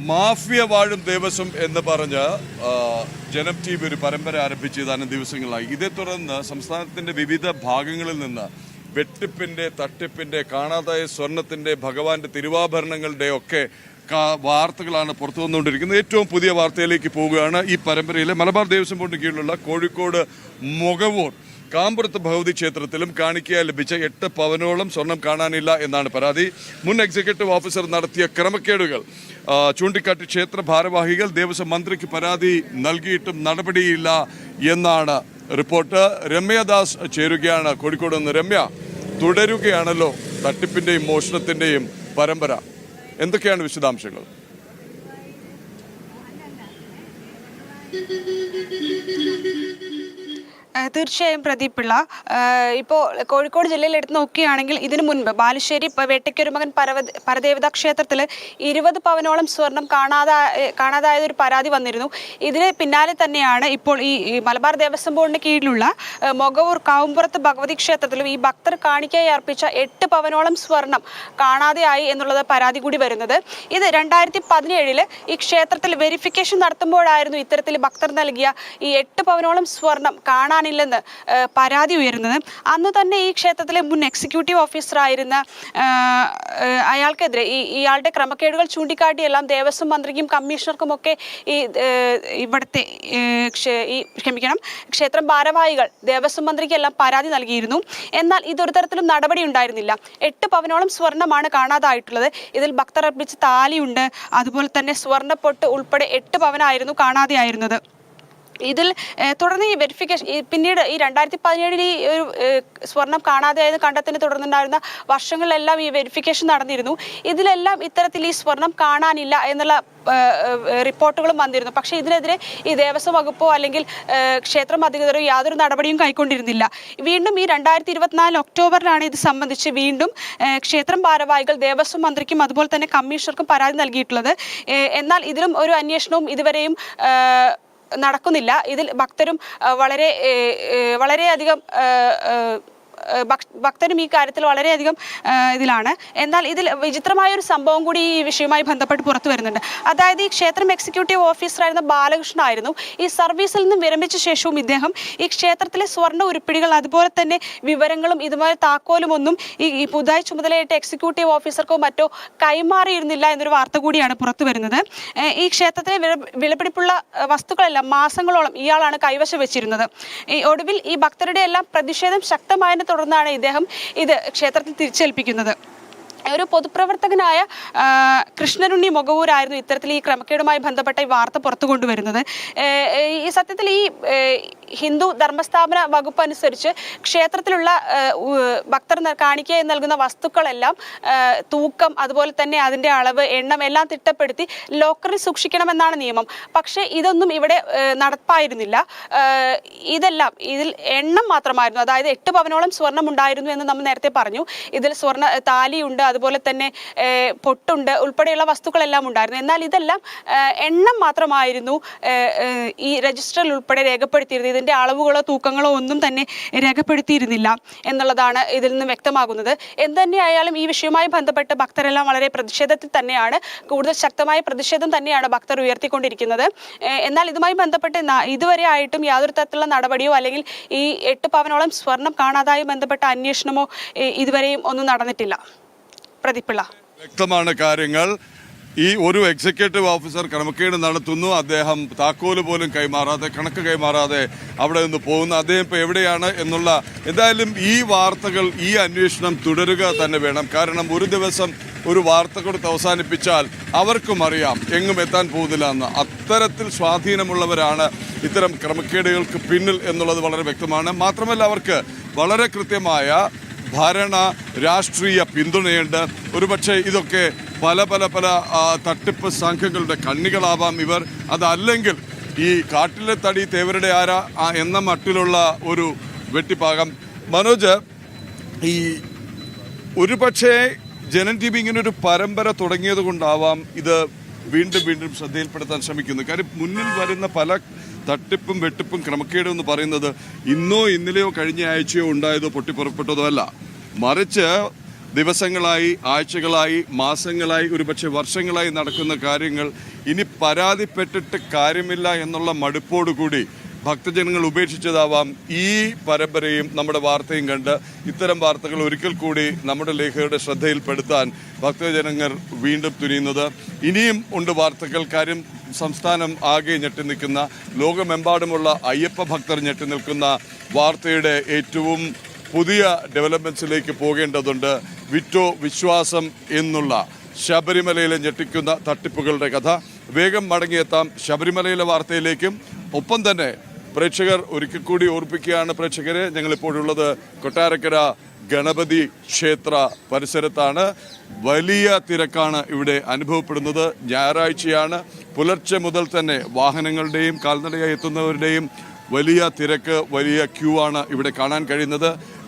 Mafia വാഴും ദേവസ്വം എന്ന് പറഞ്ഞ് ജനം ടി വി ഒരു പരമ്പര ആരംഭിച്ച് ഏതാനും ദിവസങ്ങളായി. ഇതേ തുടർന്ന് സംസ്ഥാനത്തിന്റെ വിവിധ ഭാഗങ്ങളിൽ നിന്ന് വെട്ടിപ്പിന്റെ, തട്ടിപ്പിന്റെ, കാണാതായ സ്വർണത്തിന്റെ, ഭഗവാന്റെ തിരുവാഭരണങ്ങളുടെ ഒക്കെ വാർത്തകളാണ് പുറത്തു വന്നുകൊണ്ടിരിക്കുന്നത്. ഏറ്റവും പുതിയ വാർത്തയിലേക്ക് പോവുകയാണ്. ഈ പരമ്പരയിലെ മലബാർ ദേവസ്വം ബോർഡിന് കീഴിലുള്ള കോഴിക്കോട് മുഖവൂർ കാമ്പുറത്ത് ഭഗവതി ക്ഷേത്രത്തിലും കാണിക്കയായി ലഭിച്ച 8 പവനോളം സ്വർണം കാണാനില്ല എന്നാണ് പരാതി. മുൻ എക്സിക്യൂട്ടീവ് ഓഫീസർ നടത്തിയ ക്രമക്കേടുകൾ ചൂണ്ടിക്കാട്ടി ക്ഷേത്ര ഭാരവാഹികൾ ദേവസ്വം മന്ത്രിക്ക് പരാതി നൽകിയിട്ടും നടപടിയില്ല എന്നാണ് റിപ്പോർട്ട്. രമ്യദാസ് ചേരുകയാണ് കോഴിക്കോട് നിന്ന്. രമ്യ, തുടരുകയാണല്ലോ തട്ടിപ്പിന്റെയും മോഷണത്തിന്റെയും പരമ്പര. എന്തൊക്കെയാണ് വിശദാംശങ്ങൾ? തീർച്ചയായും പ്രദീപ് പിള്ള, ഇപ്പോൾ കോഴിക്കോട് ജില്ലയിൽ എടുത്ത് നോക്കുകയാണെങ്കിൽ ഇതിനു മുൻപ് ബാലുശ്ശേരി വേട്ടയ്ക്കൊരുമകൻ പരദേവതാ ക്ഷേത്രത്തിൽ 20 പവനോളം സ്വർണം കാണാതായതൊരു പരാതി വന്നിരുന്നു. ഇതിന് പിന്നാലെ തന്നെയാണ് ഇപ്പോൾ ഈ മലബാർ ദേവസ്വം ബോർഡിന് കീഴിലുള്ള മുഖവൂർ കാവുംപുറത്ത് ഭഗവതി ക്ഷേത്രത്തിലും ഈ ഭക്തർ കാണിക്കയായി അർപ്പിച്ച 8 പവനോളം സ്വർണം കാണാതെയായി എന്നുള്ളത് പരാതി കൂടി വരുന്നത്. ഇത് 2017 ഈ ക്ഷേത്രത്തിൽ വെരിഫിക്കേഷൻ നടത്തുമ്പോഴായിരുന്നു ഇത്തരത്തിൽ ഭക്തർ നൽകിയ ഈ 8 പവനോളം സ്വർണം കാണാനില്ലെന്ന് പരാതി ഉയരുന്നത്. അന്ന് തന്നെ ഈ ക്ഷേത്രത്തിലെ മുൻ എക്സിക്യൂട്ടീവ് ഓഫീസറായിരുന്ന അയാൾക്കെതിരെ ഇയാളുടെ ക്രമക്കേടുകൾ ചൂണ്ടിക്കാട്ടിയെല്ലാം ദേവസ്വം മന്ത്രിക്കും കമ്മീഷണർക്കുമൊക്കെ ഇവിടുത്തെ ക്ഷേത്രം ഭാരവാഹികൾ ദേവസ്വം മന്ത്രിക്കെല്ലാം പരാതി നൽകിയിരുന്നു. എന്നാൽ ഇതൊരു തരത്തിലും നടപടി ഉണ്ടായിരുന്നില്ല. 8 പവനോളം സ്വർണ്ണമാണ് കാണാതായിട്ടുള്ളത്. ഇതിൽ ഭക്തർ അർപ്പിച്ച താലിയുണ്ട്, അതുപോലെ തന്നെ സ്വർണ്ണപ്പൊട്ട് ഉൾപ്പെടെ 8 പവനായിരുന്നു കാണാതെയായിരുന്നത്. ഇതിൽ തുടർന്ന് ഈ വെരിഫിക്കേഷൻ പിന്നീട് ഈ 2017 ഈ ഒരു സ്വർണം കാണാതെയായത് കണ്ടെത്തിന് തുടർന്നുണ്ടായിരുന്ന വർഷങ്ങളിലെല്ലാം ഈ വെരിഫിക്കേഷൻ നടന്നിരുന്നു. ഇതിലെല്ലാം ഇത്തരത്തിൽ ഈ സ്വർണം കാണാനില്ല എന്നുള്ള റിപ്പോർട്ടുകളും വന്നിരുന്നു. പക്ഷേ ഇതിനെതിരെ ഈ ദേവസ്വം വകുപ്പോ അല്ലെങ്കിൽ ക്ഷേത്രം അധികൃതരോ യാതൊരു നടപടിയും കൈക്കൊണ്ടിരുന്നില്ല. വീണ്ടും ഈ 2024 ഒക്ടോബറിലാണ് ഇത് സംബന്ധിച്ച് വീണ്ടും ക്ഷേത്രം ഭാരവാഹികൾ ദേവസ്വം മന്ത്രിക്കും അതുപോലെ തന്നെ കമ്മീഷണർക്കും പരാതി നൽകിയിട്ടുള്ളത്. എന്നാൽ ഇതിലും ഒരു അന്വേഷണവും ഇതുവരെയും നടക്കുന്നില്ല. ഇതിൽ ഭക്തരും വളരെയധികം ഭക്തരും ഈ കാര്യത്തിൽ വളരെയധികം ഇതിലാണ്. എന്നാൽ ഇതിൽ വിചിത്രമായ ഒരു സംഭവം കൂടി ഈ വിഷയവുമായി ബന്ധപ്പെട്ട് പുറത്തു വരുന്നുണ്ട്. അതായത് ഈ ക്ഷേത്രം എക്സിക്യൂട്ടീവ് ഓഫീസറായിരുന്ന ബാലകൃഷ്ണൻ ആയിരുന്നു. ഈ സർവീസിൽ നിന്നും വിരമിച്ച ശേഷവും ഇദ്ദേഹം ഈ ക്ഷേത്രത്തിലെ സ്വർണ്ണ ഉരുപ്പിടികൾ അതുപോലെ തന്നെ വിവരങ്ങളും ഇതുപോലെ താക്കോലും ഒന്നും ഈ പുതുതായി ചുമതലയേറ്റ എക്സിക്യൂട്ടീവ് ഓഫീസർക്കോ മറ്റോ കൈമാറിയിരുന്നില്ല എന്നൊരു വാർത്ത കൂടിയാണ് പുറത്തു വരുന്നത്. ഈ ക്ഷേത്രത്തിലെ വിലപിടിപ്പുള്ള വസ്തുക്കളെല്ലാം മാസങ്ങളോളം ഇയാളാണ് കൈവശം വെച്ചിരുന്നത്. ഈ ഒടുവിൽ ഈ ഭക്തരുടെ എല്ലാം പ്രതിഷേധം ശക്തമായതിനെ തുടർന്നാണ് ഇദ്ദേഹം ഇത് ക്ഷേത്രത്തിൽ തിരിച്ചേൽപ്പിക്കുന്നത്. ഒരു പൊതുപ്രവർത്തകനായ കൃഷ്ണനുണ്ണി മുഖവൂരായിരുന്നു ഇത്തരത്തിൽ ഈ ക്രമക്കേടുമായി ബന്ധപ്പെട്ട ഈ വാർത്ത പുറത്തു കൊണ്ടുവരുന്നത്. ഈ സത്യത്തിൽ ഈ ഹിന്ദു ധർമ്മസ്ഥാപന വകുപ്പ് അനുസരിച്ച് ക്ഷേത്രത്തിലുള്ള ഭക്തർ കാണിക്കയായി നൽകുന്ന വസ്തുക്കളെല്ലാം തൂക്കം അതുപോലെ തന്നെ അതിൻ്റെ അളവ്, എണ്ണം എല്ലാം തിട്ടപ്പെടുത്തി ലോക്കറിൽ സൂക്ഷിക്കണമെന്നാണ് നിയമം. പക്ഷേ ഇതൊന്നും ഇവിടെ നടപ്പായിരുന്നില്ല. ഇതിൽ എണ്ണം മാത്രമായിരുന്നു. അതായത് 8 പവനോളം സ്വർണം ഉണ്ടായിരുന്നു എന്ന് നമ്മൾ നേരത്തെ പറഞ്ഞു. ഇതിൽ സ്വർണ്ണ താലിയുണ്ട്, അതുപോലെ തന്നെ പൊട്ടുണ്ട് ഉൾപ്പെടെയുള്ള വസ്തുക്കളെല്ലാം ഉണ്ടായിരുന്നു. എന്നാൽ ഇതെല്ലാം എണ്ണം മാത്രമായിരുന്നു ഈ രജിസ്റ്ററിൽ ഉൾപ്പെടെ രേഖപ്പെടുത്തിയിരുന്നത്. ഇതിൻ്റെ അളവുകളോ തൂക്കങ്ങളോ ഒന്നും തന്നെ രേഖപ്പെടുത്തിയിരുന്നില്ല എന്നുള്ളതാണ് ഇതിൽ നിന്ന് വ്യക്തമാകുന്നത്. എന്തുതന്നെയായാലും ഈ വിഷയവുമായി ബന്ധപ്പെട്ട് ഭക്തരെല്ലാം വളരെ പ്രതിഷേധത്തിൽ തന്നെയാണ്. കൂടുതൽ ശക്തമായ പ്രതിഷേധം തന്നെയാണ് ഭക്തർ ഉയർത്തിക്കൊണ്ടിരിക്കുന്നത്. എന്നാൽ ഇതുമായി ബന്ധപ്പെട്ട് ഇതുവരെ ആയിട്ടും യാതൊരു തരത്തിലുള്ള നടപടിയോ അല്ലെങ്കിൽ ഈ 8 പവനോളം സ്വർണം കാണാതായി ബന്ധപ്പെട്ട അന്വേഷണമോ ഇതുവരെയും ഒന്നും നടന്നിട്ടില്ല. പ്രദീപിള്ള, വ്യക്തമാണ് കാര്യങ്ങൾ. ഈ ഒരു എക്സിക്യൂട്ടീവ് ഓഫീസർ ക്രമക്കേട് നടത്തുന്നു, അദ്ദേഹം താക്കോല് പോലും കൈമാറാതെ, കണക്ക് കൈമാറാതെ അവിടെ നിന്ന് പോകുന്നു. അദ്ദേഹം ഇപ്പോൾ എവിടെയാണ് എന്നുള്ള എന്തായാലും ഈ വാർത്തകൾ, ഈ അന്വേഷണം തുടരുക തന്നെ വേണം. കാരണം ഒരു ദിവസം ഒരു വാർത്ത കൊടുത്ത് അവസാനിപ്പിച്ചാൽ അവർക്കും അറിയാം എങ്ങും എത്താൻ പോകുന്നില്ല എന്ന്. അത്തരത്തിൽ സ്വാധീനമുള്ളവരാണ് ഇത്തരം ക്രമക്കേടുകൾക്ക് പിന്നിൽ എന്നുള്ളത് വളരെ വ്യക്തമാണ്. മാത്രമല്ല അവർക്ക് വളരെ കൃത്യമായ ഭരണ രാഷ്ട്രീയ പിന്തുണയുണ്ട്. ഒരുപക്ഷെ ഇതൊക്കെ പല തട്ടിപ്പ് സംഘങ്ങളുടെ കണ്ണികളാവാം ഇവർ. അതല്ലെങ്കിൽ ഈ കാട്ടിലെ തടി തേവരുടെ ആര എന്ന മട്ടിലുള്ള ഒരു വെട്ടിപ്പാകം. മനോജ്, ഈ ഒരുപക്ഷെ ജനം ടി വി ഇങ്ങനൊരു പരമ്പര തുടങ്ങിയത് കൊണ്ടാവാം ഇത് വീണ്ടും ശ്രദ്ധയിൽപ്പെടുത്താൻ ശ്രമിക്കുന്നു. കാര്യം മുന്നിൽ വരുന്ന പല തട്ടിപ്പും വെട്ടിപ്പും ക്രമക്കേടും എന്ന് പറയുന്നത് ഇന്നോ ഇന്നലെയോ കഴിഞ്ഞ ആഴ്ചയോ ഉണ്ടായതോ പൊട്ടിപ്പുറപ്പെട്ടതോ അല്ല. മറിച്ച് ദിവസങ്ങളായി, ആഴ്ചകളായി, മാസങ്ങളായി, ഒരുപക്ഷെ വർഷങ്ങളായി നടക്കുന്ന കാര്യങ്ങൾ ഇനി പരാതിപ്പെട്ടിട്ട് കാര്യമില്ല എന്നുള്ള മടുപ്പോടുകൂടി ഭക്തജനങ്ങൾ ഉപേക്ഷിച്ചതാവാം ഈ പരമ്പരയും നമ്മുടെ വാർത്തയും കണ്ട് ഇത്തരം വാർത്തകൾ ഒരിക്കൽ കൂടി നമ്മുടെ ലേഖകരുടെ ശ്രദ്ധയിൽപ്പെടുത്താൻ ഭക്തജനങ്ങൾ വീണ്ടും തുനിയുന്നത്. ഇനിയും ഉണ്ട് വാർത്തകൾ. കാര്യം സംസ്ഥാനം ആകെ ഞെട്ടി നിൽക്കുന്ന, ലോകമെമ്പാടുമുള്ള അയ്യപ്പ ഭക്തർ ഞെട്ടി നിൽക്കുന്ന വാർത്തയുടെ ഏറ്റവും പുതിയ ഡെവലപ്മെൻറ്റ്സിലേക്ക് പോകേണ്ടതുണ്ട്. വിറ്റോ വിശ്വാസം എന്നുള്ള ശബരിമലയിലെ ഞെട്ടിക്കുന്ന തട്ടിപ്പുകളുടെ കഥ. വേഗം മടങ്ങിയെത്താം ശബരിമലയിലെ വാർത്തയിലേക്കും. ഒപ്പം തന്നെ പ്രേക്ഷകർ ഒരിക്കൽ കൂടി ഓർപ്പിക്കുകയാണ് പ്രേക്ഷകരെ, ഞങ്ങളിപ്പോഴുള്ളത് കൊട്ടാരക്കര ഗണപതി ക്ഷേത്ര പരിസരത്താണ്. വലിയ തിരക്കാണ് ഇവിടെ അനുഭവപ്പെടുന്നത്. ഞായറാഴ്ചയാണ്. പുലർച്ചെ മുതൽ തന്നെ വാഹനങ്ങളുടെയും കാൽനടയായി എത്തുന്നവരുടെയും വലിയ തിരക്ക്, വലിയ ക്യൂ ആണ് ഇവിടെ കാണാൻ കഴിയുന്നത്.